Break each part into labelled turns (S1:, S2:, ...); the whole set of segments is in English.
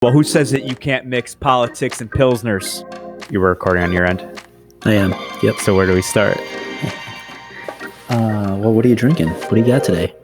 S1: Well, who says that you can't mix politics and Pilsners? You were recording on your end.
S2: I am. Yep.
S1: So where do we start?
S2: Well, what are you drinking? What do you got today?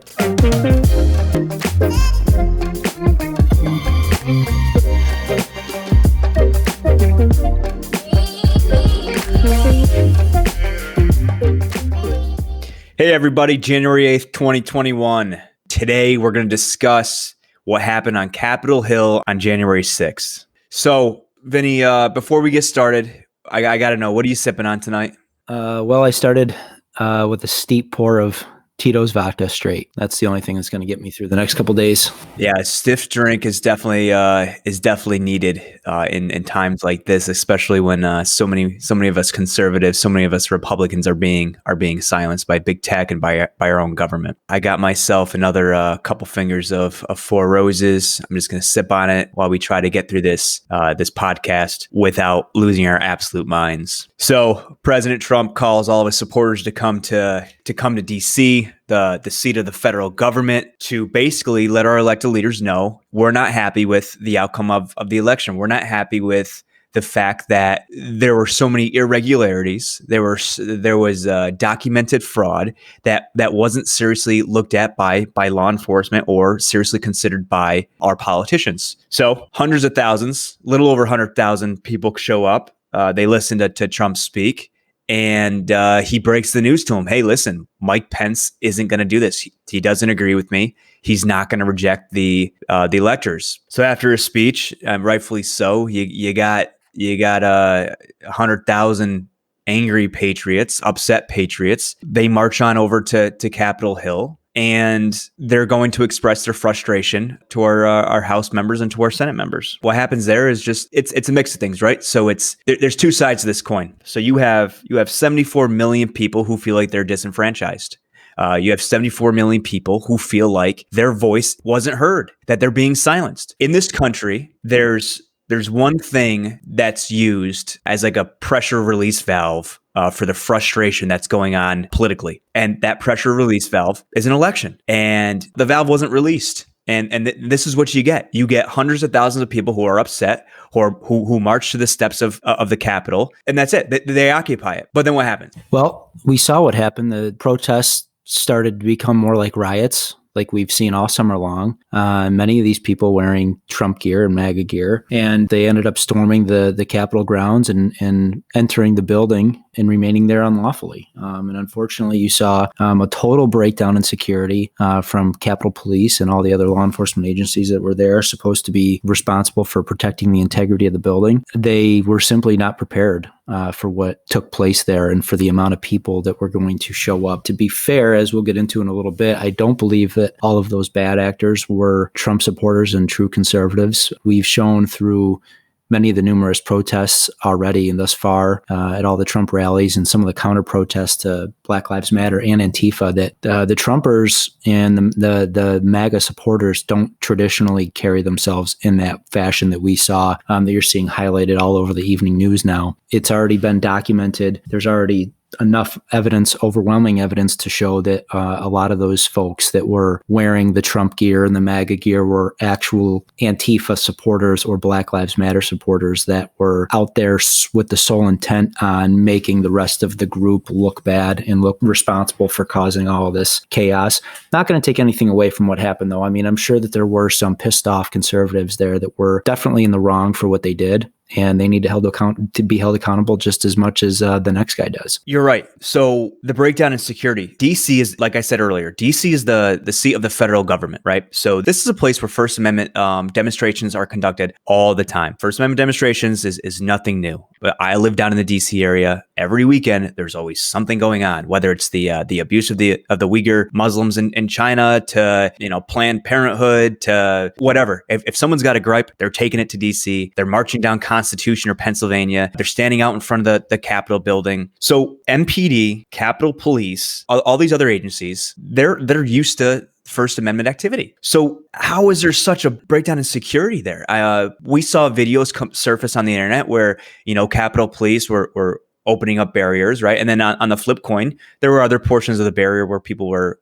S1: Hey, everybody. January 8th, 2021. Today, we're going to discuss what happened on Capitol Hill on January 6th. So, Vinny, before we get started, I got to know, what are you sipping on tonight?
S2: Well, I started with a steep pour of Tito's vodka straight. That's the only thing that's going to get me through the next couple days.
S1: Yeah, a stiff drink is definitely needed in times like this, especially when so many of us conservatives, so many of us Republicans are being silenced by big tech and by our own government. I got myself another couple fingers of Four Roses. I'm just going to sip on it while we try to get through this podcast without losing our absolute minds. So President Trump calls all of his supporters to come to DC, the seat of the federal government, to basically let our elected leaders know we're not happy with the outcome of the election. We're not happy with the fact that there were so many irregularities. There was documented fraud that wasn't seriously looked at by law enforcement or seriously considered by our politicians. So hundreds of thousands, little over 100,000 people show up. They listen to Trump speak. And he breaks the news to him. Hey, listen, Mike Pence isn't going to do this. He doesn't agree with me. He's not going to reject the electors. So after his speech, rightfully so, you got 100,000 angry patriots, upset patriots. They march on over to Capitol Hill, and they're going to express their frustration to our House members and to our Senate members. What happens there is just it's a mix of things, right? So there's two sides to this coin. So you have 74 million people who feel like they're disenfranchised. You have 74 million people who feel like their voice wasn't heard, that they're being silenced. In this country, there's one thing that's used as like a pressure release valve for the frustration that's going on politically. And that pressure release valve is an election. And the valve wasn't released. And this is what you get. You get hundreds of thousands of people who are upset, who march to the steps of the Capitol. And that's it. They occupy it. But then what happens?
S2: Well, we saw what happened. The protests started to become more like riots, like we've seen all summer long. Many of these people wearing Trump gear and MAGA gear, and they ended up storming the Capitol grounds and entering the building and remaining there unlawfully. And unfortunately, you saw a total breakdown in security from Capitol Police and all the other law enforcement agencies that were there, supposed to be responsible for protecting the integrity of the building. They were simply not prepared for what took place there and for the amount of people that were going to show up. To be fair, as we'll get into in a little bit, I don't believe that all of those bad actors were Trump supporters and true conservatives. We've shown through many of the numerous protests already and thus far at all the Trump rallies and some of the counter protests to Black Lives Matter and Antifa that the Trumpers and the MAGA supporters don't traditionally carry themselves in that fashion that we saw, that you're seeing highlighted all over the evening news now. It's already been documented. There's already enough evidence, overwhelming evidence, to show that a lot of those folks that were wearing the Trump gear and the MAGA gear were actual Antifa supporters or Black Lives Matter supporters that were out there with the sole intent on making the rest of the group look bad and look responsible for causing all of this chaos. Not going to take anything away from what happened, though. I mean, I'm sure that there were some pissed off conservatives there that were definitely in the wrong for what they did. And they need to be held accountable just as much as the next guy does.
S1: You're right. So the breakdown in security, DC is, like I said earlier, DC is the seat of the federal government, right? So this is a place where First Amendment demonstrations are conducted all the time. First Amendment demonstrations is nothing new. But I live down in the DC area. Every weekend, there's always something going on, whether it's the abuse of the Uyghur Muslims in China to Planned Parenthood to whatever. If someone's got a gripe, they're taking it to DC. They're marching down Constitution or Pennsylvania. They're standing out in front of the Capitol building. So MPD, Capitol Police, all these other agencies, they're used to First Amendment activity. So how is there such a breakdown in security there? We saw videos surface on the internet where, Capitol Police were opening up barriers, right? And then on the flip coin, there were other portions of the barrier where people were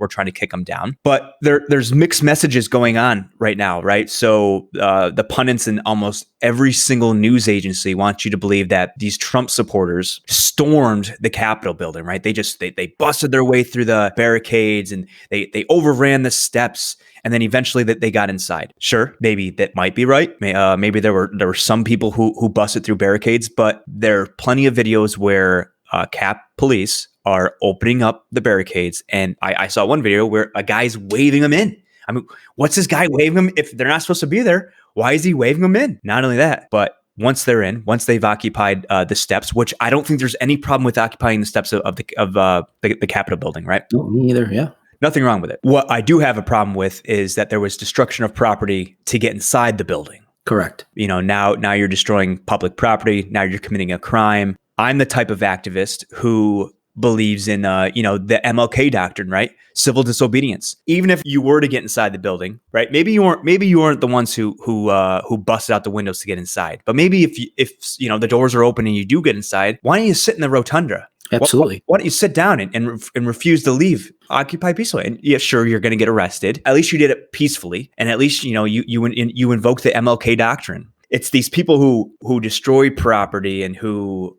S1: trying to kick them down. But there's mixed messages going on right now, right? So the pundits in almost every single news agency want you to believe that these Trump supporters stormed the Capitol building, right? They busted their way through the barricades and they overran the steps. And then eventually that they got inside. Sure, maybe that might be right. Maybe there were some people who busted through barricades, but there are plenty of videos where Cap police are opening up the barricades. And I saw one video where a guy's waving them in. I mean, what's this guy waving them? If they're not supposed to be there, why is he waving them in? Not only that, but once they're in, once they've occupied the steps, which I don't think there's any problem with occupying the steps of the Capitol building, right?
S2: No, me either. Yeah.
S1: Nothing wrong with it. What I do have a problem with is that there was destruction of property to get inside the building.
S2: Correct.
S1: Now you're destroying public property. Now you're committing a crime. I'm the type of activist who believes in, the MLK doctrine, right? Civil disobedience. Even if you were to get inside the building, right? Maybe you weren't the ones who busted out the windows to get inside. But maybe if the doors are open and you do get inside, why don't you sit in the rotunda?
S2: Absolutely.
S1: Why don't you sit down and refuse to leave? Occupy peacefully. And yeah, sure, you're going to get arrested. At least you did it peacefully. And at least, you invoke the MLK doctrine. It's these people who destroy property and who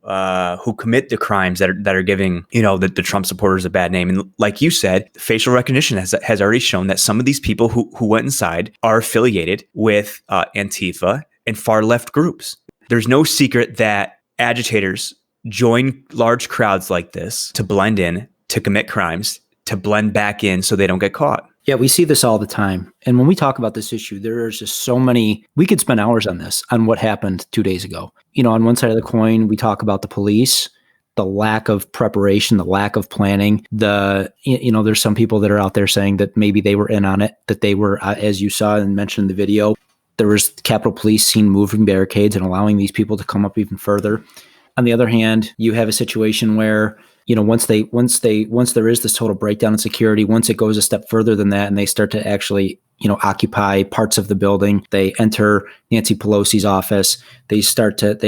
S1: commit the crimes that are giving, the Trump supporters a bad name. And like you said, facial recognition has already shown that some of these people who went inside are affiliated with Antifa and far left groups. There's no secret that agitators join large crowds like this to blend in, to commit crimes, to blend back in so they don't get caught.
S2: Yeah, we see this all the time. And when we talk about this issue, there's just so many, we could spend hours on this, on what happened 2 days ago. On one side of the coin, we talk about the police, the lack of preparation, the lack of planning, there's some people that are out there saying that maybe they were in on it, that they were, as you saw and mentioned in the video, there was Capitol Police seen moving barricades and allowing these people to come up even further. On the other hand, you have a situation where, once there is this total breakdown in security, once it goes a step further than that and they start to actually, occupy parts of the building, they enter Nancy Pelosi's office, they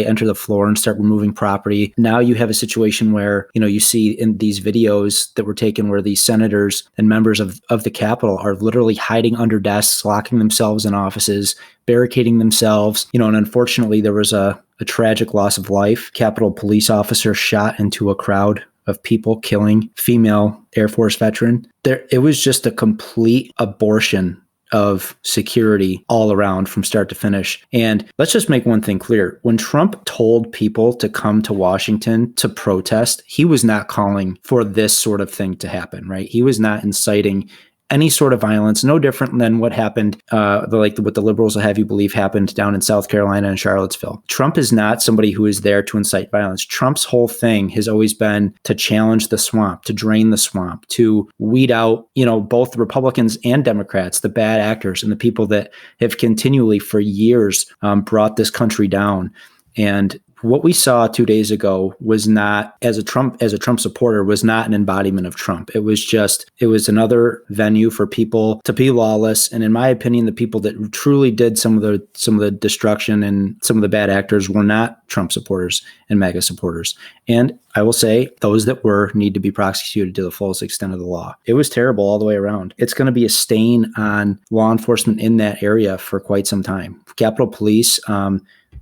S2: enter the floor and start removing property. Now you have a situation where, you see in these videos that were taken where these senators and members of the Capitol are literally hiding under desks, locking themselves in offices, barricading themselves, and unfortunately there was a tragic loss of life. Capitol police officer shot into a crowd of people, killing female Air Force veteran. It was just a complete abortion of security all around from start to finish. And let's just make one thing clear. When Trump told people to come to Washington to protest, he was not calling for this sort of thing to happen, right? He was not inciting any sort of violence, no different than what happened, what the liberals will have you believe happened down in South Carolina and Charlottesville. Trump is not somebody who is there to incite violence. Trump's whole thing has always been to challenge the swamp, to drain the swamp, to weed out, both the Republicans and Democrats, the bad actors and the people that have continually for years brought this country down. And what we saw 2 days ago was not, as a Trump supporter, was not an embodiment of Trump. It was another venue for people to be lawless. And in my opinion, the people that truly did some of the destruction and some of the bad actors were not Trump supporters and MAGA supporters. And I will say those that need to be prosecuted to the fullest extent of the law. It was terrible all the way around. It's going to be a stain on law enforcement in that area for quite some time. Capitol Police,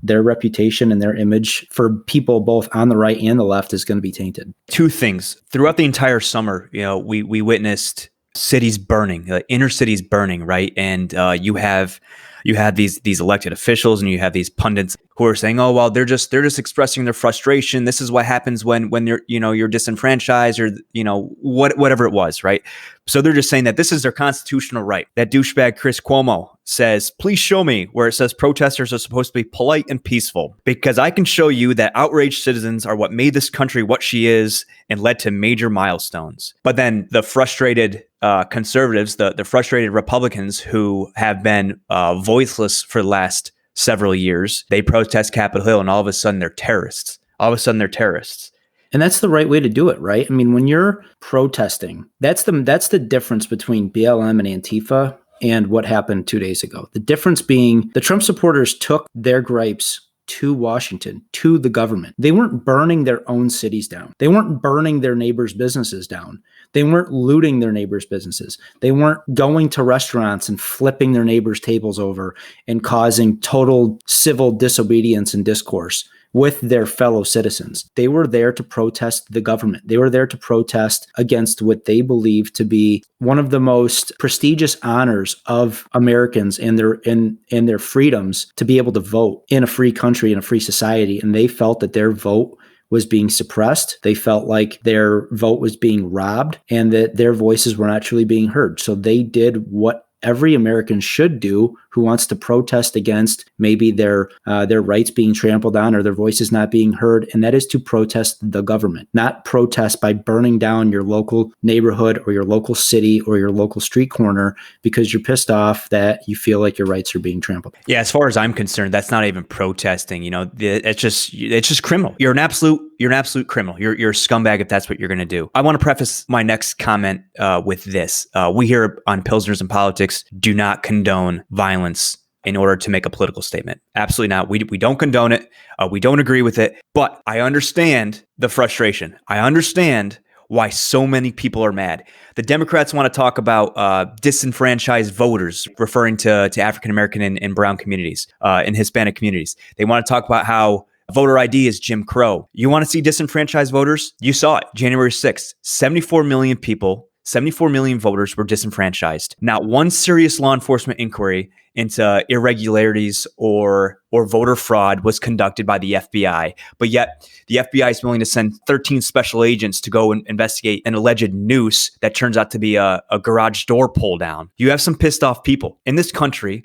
S2: their reputation and their image for people both on the right and the left is going to be tainted.
S1: Two things. Throughout the entire summer, we witnessed cities burning, inner cities burning, right? And you have these elected officials and you have these pundits who are saying, oh, well, they're just expressing their frustration. This is what happens when you're disenfranchised or, whatever it was, right? So they're just saying that this is their constitutional right. That douchebag Chris Cuomo says, please show me where it says protesters are supposed to be polite and peaceful, because I can show you that outraged citizens are what made this country what she is and led to major milestones. But then the frustrated conservatives, the frustrated Republicans who have been voiceless for the last several years, they protest Capitol Hill and all of a sudden they're terrorists.
S2: And that's the right way to do it, right? I mean, when you're protesting, that's the difference between BLM and Antifa and what happened 2 days ago. The difference being the Trump supporters took their gripes to Washington, to the government. They weren't burning their own cities down. They weren't burning their neighbors' businesses down. They weren't looting their neighbors' businesses. They weren't going to restaurants and flipping their neighbors' tables over and causing total civil disobedience and discourse with their fellow citizens. They were there to protest the government. They were there to protest against what they believe to be one of the most prestigious honors of Americans and their freedoms to be able to vote in a free country, in a free society. And they felt that their vote was being suppressed. They felt like their vote was being robbed and that their voices were not truly being heard. So they did what every American should do who wants to protest against maybe their rights being trampled on or their voices not being heard, and that is to protest the government, not protest by burning down your local neighborhood or your local city or your local street corner because you're pissed off that you feel like your rights are being trampled.
S1: Yeah, as far as I'm concerned, that's not even protesting. It's just criminal. You're an absolute criminal. You're a scumbag if that's what you're going to do. I want to preface my next comment with this. We here on Pilsners and Politics do not condone violence in order to make a political statement. Absolutely not. We don't condone it. We don't agree with it. But I understand the frustration. I understand why so many people are mad. The Democrats want to talk about disenfranchised voters, referring to African American and brown communities and Hispanic communities. They want to talk about how voter ID is Jim Crow. You want to see disenfranchised voters? You saw it January 6th. 74 million people, 74 million voters were disenfranchised. Not one serious law enforcement inquiry into irregularities or voter fraud was conducted by the FBI. But yet the FBI is willing to send 13 special agents to go and investigate an alleged noose that turns out to be a garage door pull down. You have some pissed off people. In this country,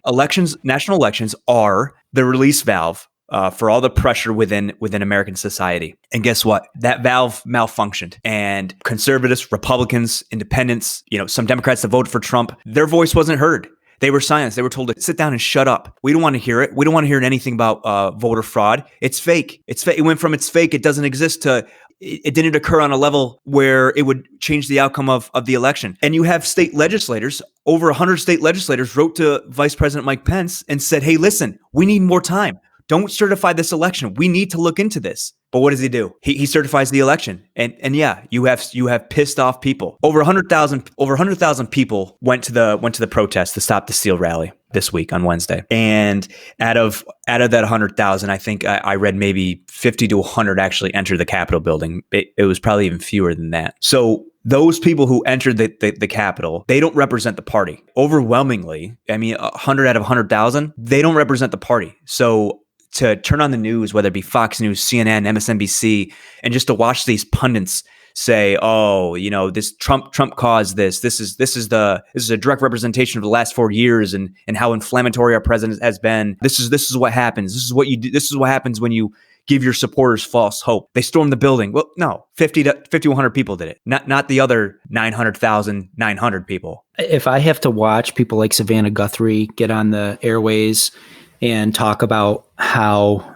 S1: national elections are the release valve for all the pressure within American society. And guess what? That valve malfunctioned. And conservatives, Republicans, independents, some Democrats that voted for Trump, their voice wasn't heard. They were silenced. They were told to sit down and shut up. We don't want to hear it. We don't want to hear anything about voter fraud. It's fake. It's fake. It went from it's fake, it doesn't exist, to it didn't occur on a level where it would change the outcome of the election. And you have state legislators, over 100 state legislators wrote to Vice President Mike Pence and said, hey, listen, we need more time. Don't certify this election. We need to look into this. But what does he do? He certifies the election. And yeah, you have pissed off people. Over 100,000 people went to the protest, the Stop the Steal rally this week on Wednesday. And out of that 100,000, I think I read maybe 50 to 100 actually entered the Capitol building. It was probably even fewer than that. So those people who entered the Capitol, they don't represent the party. Overwhelmingly, 100 out of 100,000, they don't represent the party. So to turn on the news, whether it be Fox News, CNN, MSNBC, and just to watch these pundits say, "Oh, this Trump caused this. This is a direct representation of the last 4 years and how inflammatory our president has been. This is what happens. This is what you do. This is what happens when you give your supporters false hope. They stormed the building." Well, no, 50 to 100 people did it. Not the other 900,900 people.
S2: If I have to watch people like Savannah Guthrie get on the airways and talk about how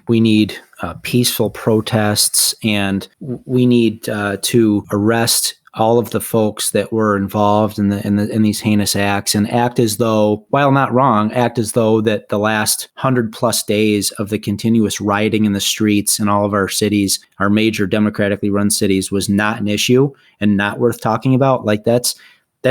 S2: we need peaceful protests and we need to arrest all of the folks that were involved in these heinous acts and act as though, while not wrong, act as though that the last 100+ days of the continuous rioting in the streets in all of our cities, our major democratically run cities, was not an issue and not worth talking about. Like that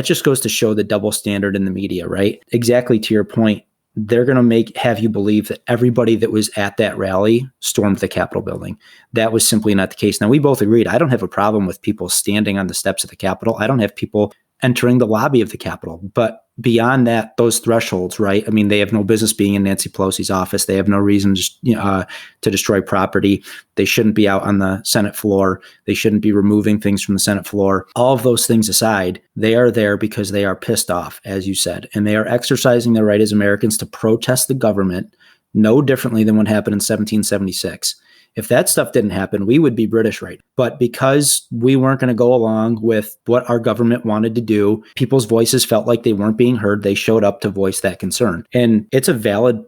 S2: just goes to show the double standard in the media, right? Exactly to your point. They're going to have you believe that everybody that was at that rally stormed the Capitol building. That was simply not the case. Now, we both agreed. I don't have a problem with people standing on the steps of the Capitol. I don't have people entering the lobby of the Capitol. But beyond that, those thresholds, right? They have no business being in Nancy Pelosi's office. They have no reason to destroy property. They shouldn't be out on the Senate floor. They shouldn't be removing things from the Senate floor. All of those things aside, they are there because they are pissed off, as you said, and they are exercising their right as Americans to protest the government no differently than what happened in 1776. If that stuff didn't happen, we would be British right. But because we weren't going to go along with what our government wanted to do, people's voices felt like they weren't being heard. They showed up to voice that concern. And it's a valid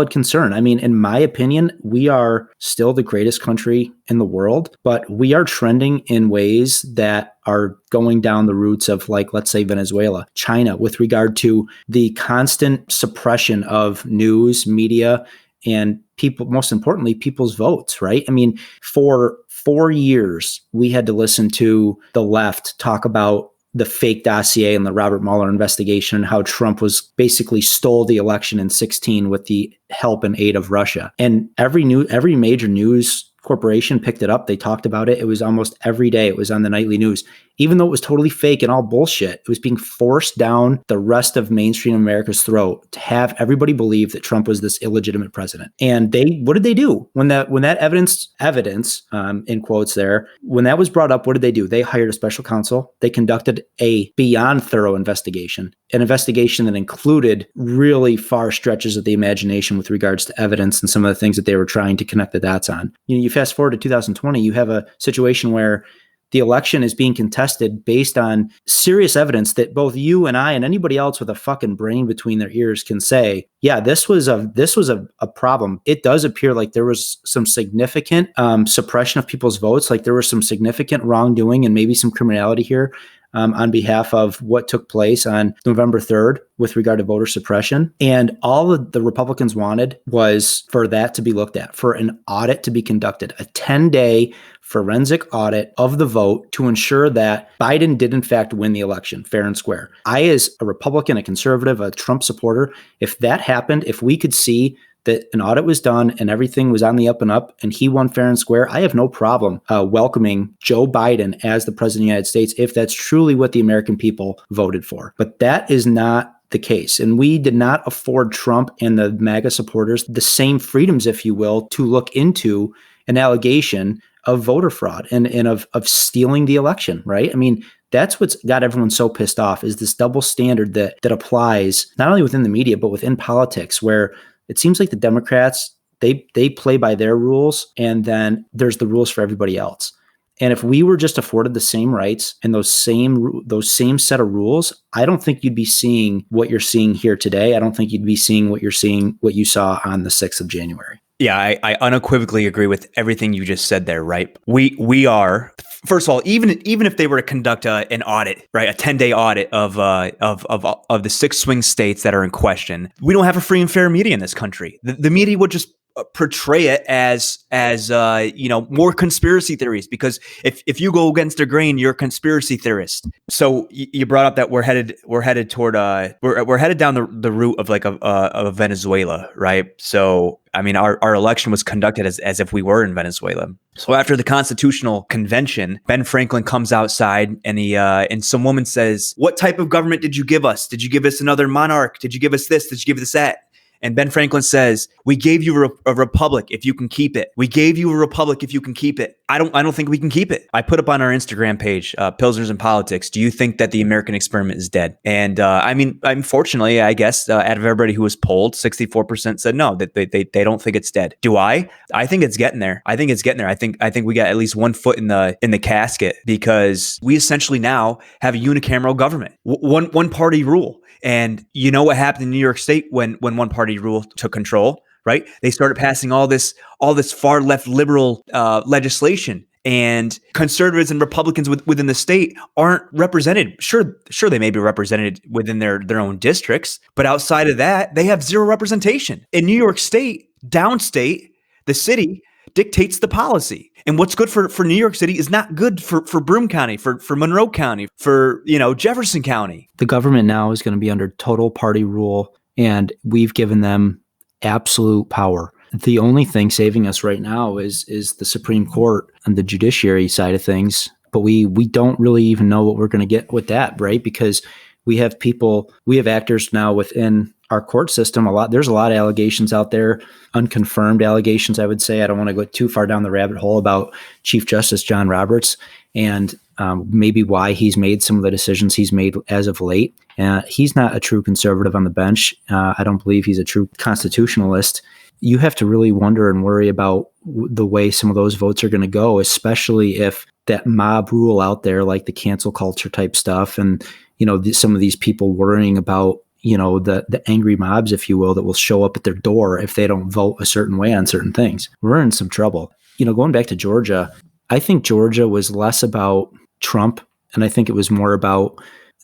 S2: concern. In my opinion, we are still the greatest country in the world, but we are trending in ways that are going down the routes of, like, let's say Venezuela, China, with regard to the constant suppression of news, media, and people, most importantly, people's votes, right? I mean, for 4 years, we had to listen to the left talk about the fake dossier and the Robert Mueller investigation and how Trump was basically stole the election in 2016 with the help and aid of Russia. And every major news corporation picked it up. They talked about it. It was almost every day. It was on the nightly news. Even though it was totally fake and all bullshit, it was being forced down the rest of mainstream America's throat to have everybody believe that Trump was this illegitimate president. And what did they do? When that evidence, in quotes there, when that was brought up, what did they do? They hired a special counsel. They conducted a beyond thorough investigation, an investigation that included really far stretches of the imagination with regards to evidence and some of the things that they were trying to connect the dots on. You fast forward to 2020, you have a situation where the election is being contested based on serious evidence that both you and I and anybody else with a fucking brain between their ears can say, yeah, this was a problem. It does appear like there was some significant suppression of people's votes, like there was some significant wrongdoing and maybe some criminality here on behalf of what took place on November 3rd with regard to voter suppression. And all of the Republicans wanted was for that to be looked at, for an audit to be conducted, a 10-day forensic audit of the vote to ensure that Biden did in fact win the election fair and square. I, as a Republican, a conservative, a Trump supporter, if that happened, if we could see that an audit was done and everything was on the up and up and he won fair and square, I have no problem welcoming Joe Biden as the president of the United States if that's truly what the American people voted for. But that is not the case. And we did not afford Trump and the MAGA supporters the same freedoms, if you will, to look into an allegation of voter fraud and of stealing the election, right? I mean, that's what's got everyone so pissed off, is this double standard that applies not only within the media, but within politics, where it seems like the Democrats, they play by their rules, and then there's the rules for everybody else. And if we were just afforded the same rights and those same set of rules, I don't think you'd be seeing what you're seeing here today. I don't think you'd be seeing what you saw on the 6th of January.
S1: Yeah, I unequivocally agree with everything you just said there, right? We are, first of all, even if they were to conduct an audit, right, a 10-day audit of the 6 swing states that are in question, we don't have a free and fair media in this country. The media would just portray it as more conspiracy theories, because if you go against the grain, you're a conspiracy theorist. So you brought up that we're headed toward we're headed down the route of like of Venezuela, right? So I mean, our election was conducted as if we were in Venezuela. So after the Constitutional Convention, Ben Franklin comes outside and some woman says, "What type of government did you give us? Did you give us another monarch? Did you give us this? Did you give us that?" And Ben Franklin says, "We gave you a republic if you can keep it. We gave you a republic if you can keep it." I don't think we can keep it. I put up on our Instagram page, Pilsners and Politics, do you think that the American experiment is dead? And unfortunately, I guess, out of everybody who was polled, 64% said no, that they don't think it's dead. Do I? I think it's getting there. I think we got at least one foot in the casket, because we essentially now have a unicameral government, one party rule. And you know what happened in New York State when one party rule took control, right? They started passing all this far left liberal legislation, and conservatives and Republicans within the state aren't represented. Sure, they may be represented within their own districts, but outside of that, they have zero representation. In New York State, downstate, the city dictates the policy. And what's good for New York City is not good for Broome County, for Monroe County, for Jefferson County.
S2: The government now is going to be under total party rule, and we've given them absolute power. The only thing saving us right now is the Supreme Court and the judiciary side of things. But we don't really even know what we're going to get with that, right? Because we have actors now within our court system. There's a lot of allegations out there, unconfirmed allegations, I would say. I don't want to go too far down the rabbit hole about Chief Justice John Roberts and maybe why he's made some of the decisions he's made as of late. He's not a true conservative on the bench. I don't believe he's a true constitutionalist. You have to really wonder and worry about the way some of those votes are going to go, especially if that mob rule out there, like the cancel culture type stuff, and some of these people worrying about the angry mobs, if you will, that will show up at their door if they don't vote a certain way on certain things. We're in some trouble. Going back to Georgia, I think Georgia was less about Trump, and I think it was more about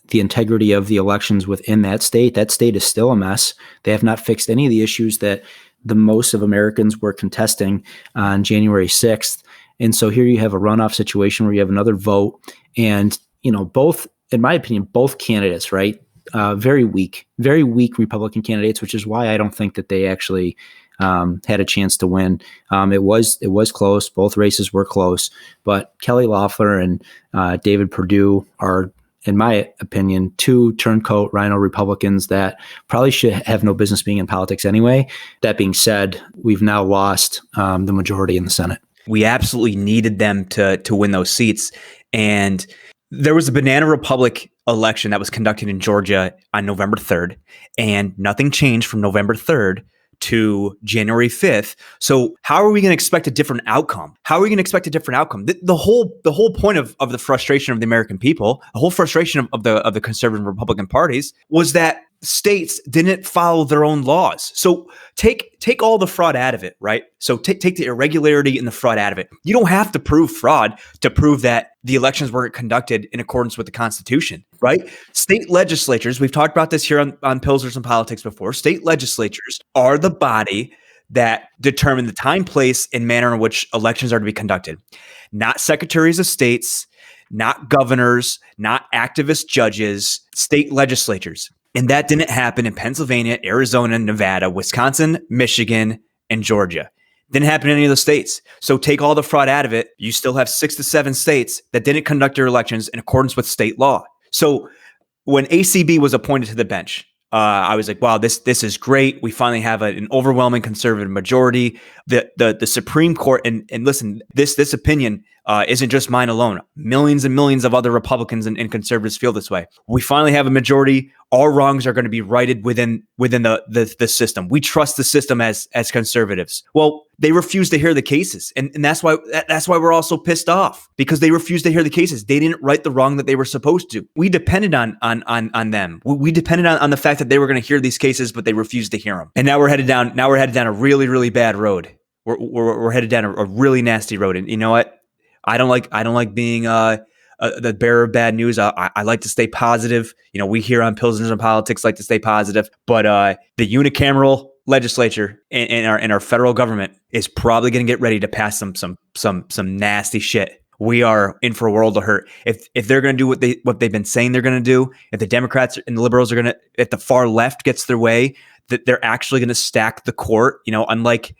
S2: the integrity of the elections within that state. That state is still a mess. They have not fixed any of the issues that the most of Americans were contesting on January 6th. And so here you have a runoff situation where you have another vote, and, both, in my opinion, both candidates, right? Very weak Republican candidates, which is why I don't think that they actually had a chance to win. It was close. Both races were close, but Kelly Loeffler and David Perdue are, in my opinion, two turncoat rhino Republicans that probably should have no business being in politics anyway. That being said, we've now lost the majority in the Senate.
S1: We absolutely needed them to win those seats. And there was a banana republic election that was conducted in Georgia on November 3rd, and nothing changed from November 3rd to January 5th. So how are we going to expect a different outcome? The whole point of the frustration of the American people, the whole frustration of the conservative Republican parties, was that states didn't follow their own laws. So take all the fraud out of it, right? So take the irregularity and the fraud out of it. You don't have to prove fraud to prove that the elections were conducted in accordance with the Constitution, right? State legislatures, we've talked about this here on Pilsners and Politics before. State legislatures are the body that determine the time, place, and manner in which elections are to be conducted. Not secretaries of states, not governors, not activist judges, state legislatures. And that didn't happen in Pennsylvania, Arizona, Nevada, Wisconsin, Michigan, and Georgia. Didn't happen in any of those states. So take all the fraud out of it. You still have 6 to 7 states that didn't conduct their elections in accordance with state law. So when ACB was appointed to the bench, I was like, wow, this is great. We finally have an overwhelming conservative majority. The Supreme Court, and listen, this opinion isn't just mine alone. Millions and millions of other Republicans and conservatives feel this way. We finally have a majority. All wrongs are going to be righted within the system. We trust the system as conservatives. Well, they refuse to hear the cases, and that's why we're all so pissed off, because they refused to hear the cases. They didn't right the wrong that they were supposed to. We depended on them. We depended on the fact that they were going to hear these cases, but they refused to hear them. And now we're headed down a really, really bad road. We're headed down a really nasty road. And you know what? I don't like being the bearer of bad news. I like to stay positive. We here on Pilsners and Politics like to stay positive, but the unicameral legislature and our federal government is probably going to get ready to pass some nasty shit. We are in for a world of hurt if they're going to do what they've been saying they're going to do. If the Democrats and the liberals are going to, if the far left gets their way, that they're actually going to stack the court. Unlike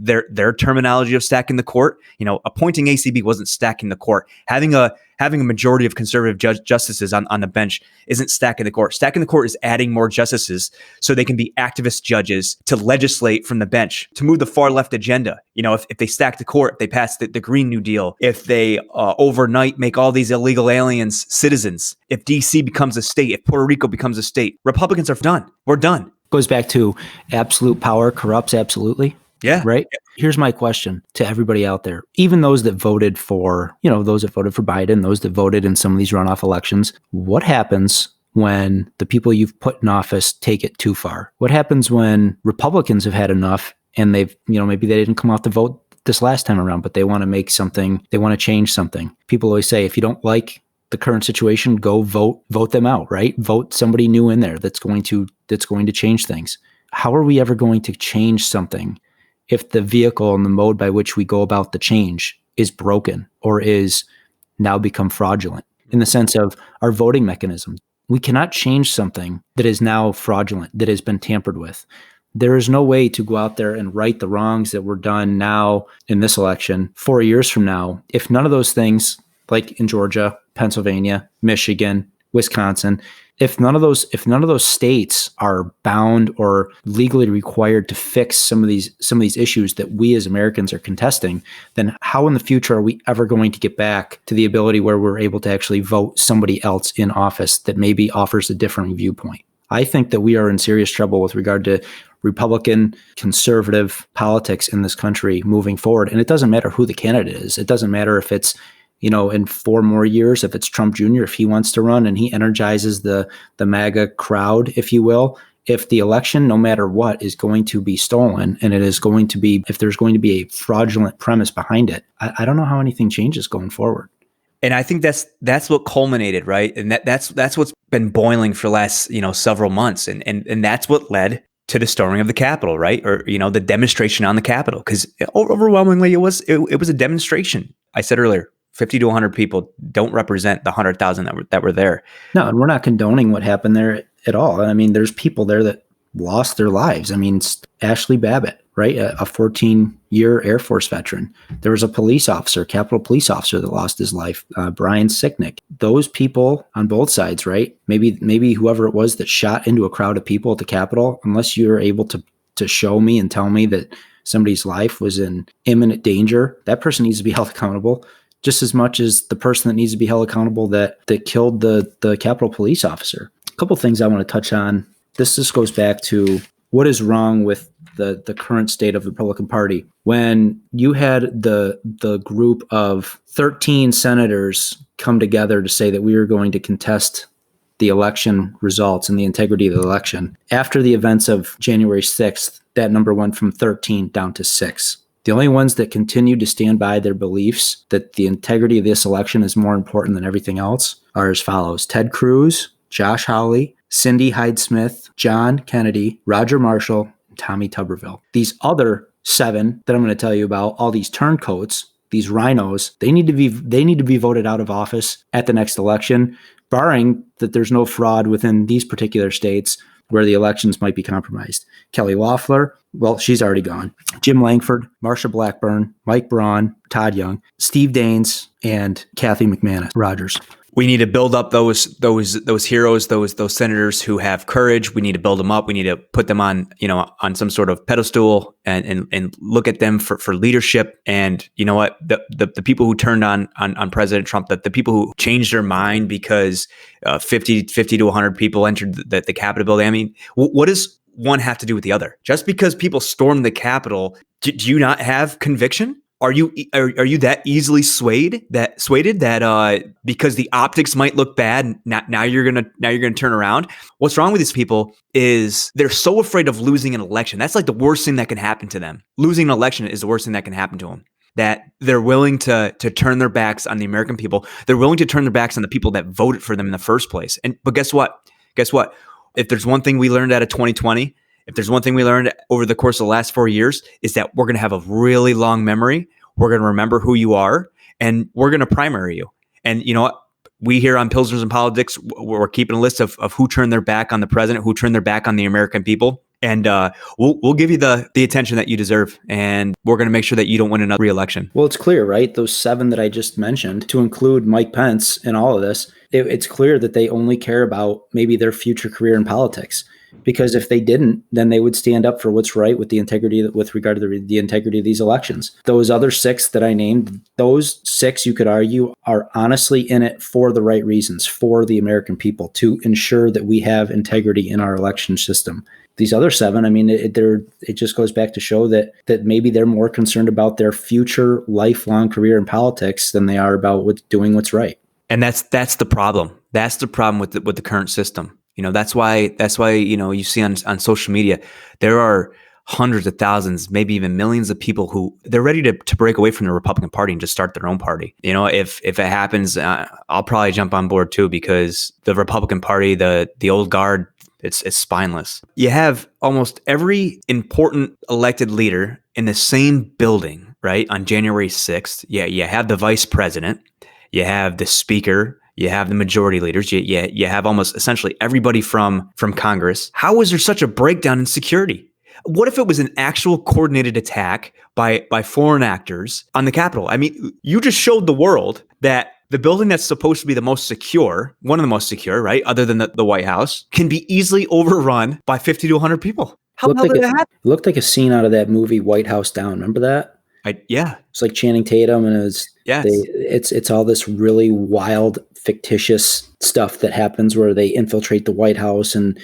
S1: their terminology of stacking the court. Appointing ACB wasn't stacking the court. Having a majority of conservative justices on the bench isn't stacking the court. Stacking the court is adding more justices so they can be activist judges to legislate from the bench, to move the far left agenda. If they stack the court, if they pass the Green New Deal, if they overnight make all these illegal aliens citizens, if DC becomes a state, if Puerto Rico becomes a state, Republicans are done. We're done.
S2: Goes back to absolute power corrupts absolutely.
S1: Yeah.
S2: Right. Here's my question to everybody out there, even those that voted for, those that voted for Biden, those that voted in some of these runoff elections. What happens when the people you've put in office take it too far? What happens when Republicans have had enough and they've, maybe they didn't come out to vote this last time around, but they want to make something, they want to change something. People always say, if you don't like the current situation, go vote them out, right? Vote somebody new in there that's going to change things. How are we ever going to change something if the vehicle and the mode by which we go about the change is broken or is now become fraudulent in the sense of our voting mechanism? We cannot change something that is now fraudulent, that has been tampered with. There is no way to go out there and right the wrongs that were done now in this election 4 years from now. If none of those things, like in Georgia, Pennsylvania, Michigan, Wisconsin, if none of those states are bound or legally required to fix some of these issues that we as Americans are contesting, then how in the future are we ever going to get back to the ability where we're able to actually vote somebody else in office that maybe offers a different viewpoint? I think that we are in serious trouble with regard to Republican conservative politics in this country moving forward. And it doesn't matter who the candidate is. It doesn't matter if it's in 4 more years, if it's Trump Jr., if he wants to run and he energizes the MAGA crowd, if you will, if the election, no matter what, is going to be stolen and it is going to be, if there's going to be a fraudulent premise behind it, I don't know how anything changes going forward.
S1: And I think that's what culminated, right? And that's what's been boiling for the last, several months. And that's what led to the storming of the Capitol, right? Or, the demonstration on the Capitol, because overwhelmingly it was a demonstration. I said earlier, 50 to 100 people don't represent the 100,000 that were there.
S2: No, and we're not condoning what happened there at all. I mean, there's people there that lost their lives. I mean, Ashley Babbitt, right? A 14-year Air Force veteran. There was a police officer, Capitol police officer, that lost his life, Brian Sicknick. Those people on both sides, right? Maybe whoever it was that shot into a crowd of people at the Capitol, unless you're able to show me and tell me that somebody's life was in imminent danger, that person needs to be held accountable just as much as the person that needs to be held accountable that killed the Capitol police officer. A couple things I want to touch on. This just goes back to what is wrong with the current state of the Republican Party. When you had the group of 13 senators come together to say that we are going to contest the election results and the integrity of the election, after the events of January 6th, that number went from 13 down to 6. The only ones that continue to stand by their beliefs that the integrity of this election is more important than everything else are as follows: Ted Cruz, Josh Hawley, Cindy Hyde-Smith, John Kennedy, Roger Marshall, and Tommy Tuberville. These other 7 that I'm going to tell you about, all these turncoats, these rhinos, they need to be voted out of office at the next election, barring that there's no fraud within these particular states where the elections might be compromised. Kelly Loeffler, well, she's already gone. Jim Langford, Marsha Blackburn, Mike Braun, Todd Young, Steve Daines, and Kathy McManus Rogers.
S1: We need to build up those heroes, those senators who have courage. We need to build them up. We need to put them on some sort of pedestal and look at them for leadership. And you know what? The people who turned on President Trump, the people who changed their mind because 50 to 100 people entered the Capitol building. I mean, what does one have to do with the other? Just because people stormed the Capitol, do you not have conviction? Are you that easily swayed that because the optics might look bad, now you're gonna turn around? What's wrong with these people is they're so afraid of losing an election. That's like the worst thing that can happen to them. Losing an election is the worst thing that can happen to them. That they're willing to turn their backs on the American people. They're willing to turn their backs on the people that voted for them in the first place. But guess what? If there's one thing we learned out of 2020, if there's one thing we learned over the course of the last 4 years, is that we're going to have a really long memory. We're going to remember who you are, and we're going to primary you. And you know what? We here on Pilsners and Politics, we're keeping a list of who turned their back on the president, who turned their back on the American people. And we'll give you the attention that you deserve. And we're going to make sure that you don't win another re-election.
S2: Well, it's clear, right? Those 7 that I just mentioned, to include Mike Pence in all of this, it's clear that they only care about maybe their future career in politics. Because if they didn't, then they would stand up for what's right with regard to the integrity of these elections. Those other 6 that I named, those 6, you could argue, are honestly in it for the right reasons, for the American people, to ensure that we have integrity in our election system. These other 7, I mean, it just goes back to show that maybe they're more concerned about their future lifelong career in politics than they are about doing what's right.
S1: And that's the problem. That's the problem with the current system. That's why you see on social media, there are hundreds of thousands, maybe even millions of people who they're ready to break away from the Republican Party and just start their own party. If it happens, I'll probably jump on board too, because the Republican Party, the old guard, it's spineless. You have almost every important elected leader in the same building, right? On January 6th, you have the vice president, you have the speaker, you have the majority leaders, you have almost essentially everybody from Congress. How is there such a breakdown in security? What if it was an actual coordinated attack by foreign actors on the Capitol? I mean, you just showed the world that the building that's supposed to be the most secure, one of the most secure, right, other than the White House, can be easily overrun by 50 to 100 people. How did that happen?
S2: It looked like a scene out of that movie White House Down. Remember that?
S1: Yeah.
S2: It's like Channing Tatum, and it's all this really wild, fictitious stuff that happens where they infiltrate the White House and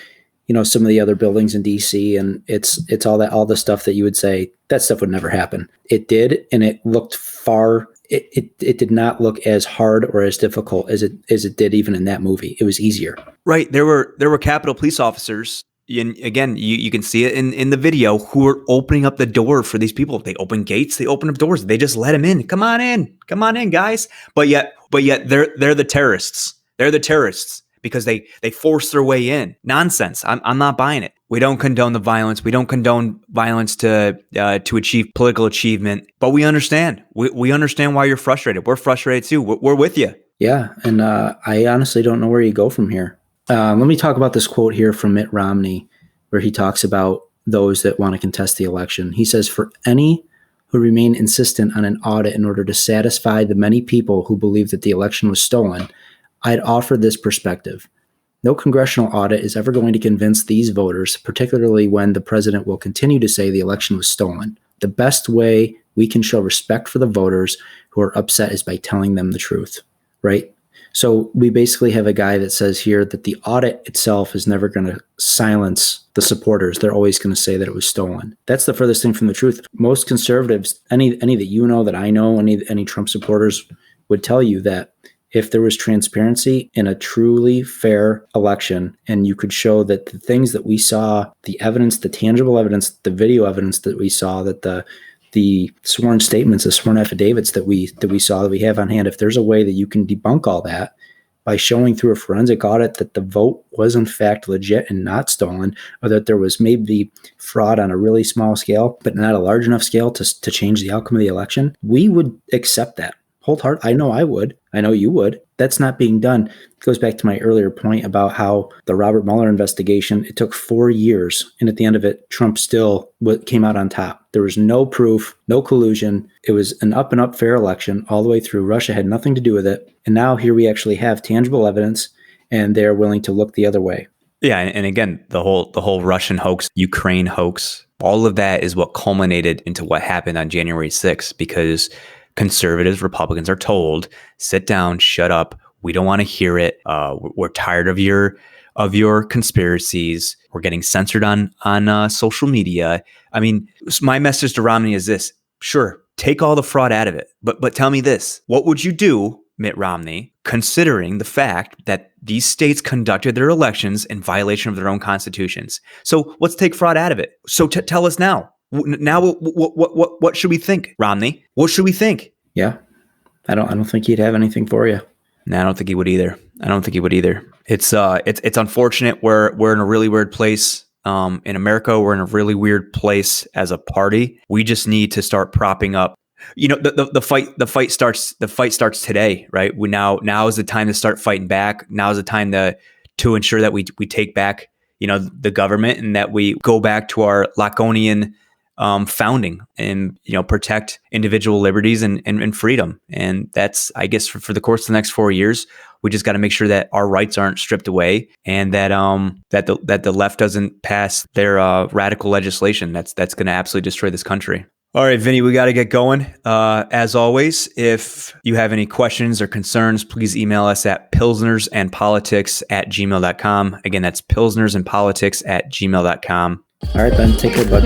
S2: some of the other buildings in DC, and it's all the stuff that you would say that stuff would never happen. It did, and it looked far. It did not look as hard or as difficult as it did even in that movie. It was easier.
S1: Right. There were Capitol police officers. And again, you can see it in the video, who are opening up the door for these people. They open gates, they open up doors, they just let them in. Come on in, guys. But yet they're the terrorists. They're the terrorists. because they force their way in. Nonsense. I'm not buying it. We don't condone the violence. We don't condone violence to achieve political achievement. But we understand. We understand why you're frustrated. We're frustrated too. We're with you.
S2: Yeah, and I honestly don't know where you go from here. Let me talk about this quote here from Mitt Romney, where he talks about those that want to contest the election. He says, "For any who remain insistent on an audit in order to satisfy the many people who believe that the election was stolen, I'd offer this perspective. No congressional audit is ever going to convince these voters, particularly when the president will continue to say the election was stolen. The best way we can show respect for the voters who are upset is by telling them the truth." Right? So we basically have a guy that says here that the audit itself is never going to silence the supporters. They're always going to say that it was stolen. That's the furthest thing from the truth. Most conservatives, any that you know, that I know, any Trump supporters would tell you that if there was transparency in a truly fair election, and you could show that the things that we saw, the evidence, the tangible evidence, the video evidence that we saw, that the sworn statements, the sworn affidavits that we saw, that we have on hand, if there's a way that you can debunk all that by showing through a forensic audit that the vote was in fact legit and not stolen, or that there was maybe fraud on a really small scale, but not a large enough scale to change the outcome of the election, we would accept that. I know I would. I know you would. That's not being done. It goes back to my earlier point about how the Robert Mueller investigation, it took 4 years. And at the end of it, Trump still came out on top. There was no proof, no collusion. It was an up and up fair election all the way through. Russia had nothing to do with it. And now here we actually have tangible evidence, and they're willing to look the other way.
S1: Yeah. And again, the whole Russian hoax, Ukraine hoax, all of that is what culminated into what happened on January 6th, because conservatives, Republicans are told, sit down, shut up. We don't want to hear it. We're tired of your conspiracies. We're getting censored on social media. I mean, my message to Romney is this: sure, take all the fraud out of it, but tell me this: what would you do, Mitt Romney, considering the fact that these states conducted their elections in violation of their own constitutions? So let's take fraud out of it. So tell us now. Now, what should we think, Romney? What should we think?
S2: Yeah, I don't think he'd have anything for you.
S1: No, I don't think he would either. It's unfortunate. We're in a really weird place in America. We're in a really weird place as a party. We just need to start propping up. You know, the fight starts today, right? Now is the time to start fighting back. Now is the time to ensure that we take back, the government, and that we go back to our Lacanian founding, and protect individual liberties and freedom. And that's, I guess, for the course of the next 4 years, we just got to make sure that our rights aren't stripped away, and that the left doesn't pass their radical legislation that's going to absolutely destroy this country. All right, Vinny, we got to get going. As always, if you have any questions or concerns, please email us at pilsnersandpolitics@gmail.com. Again, that's pilsnersandpolitics@gmail.com.
S2: All right, Ben, take care, bud.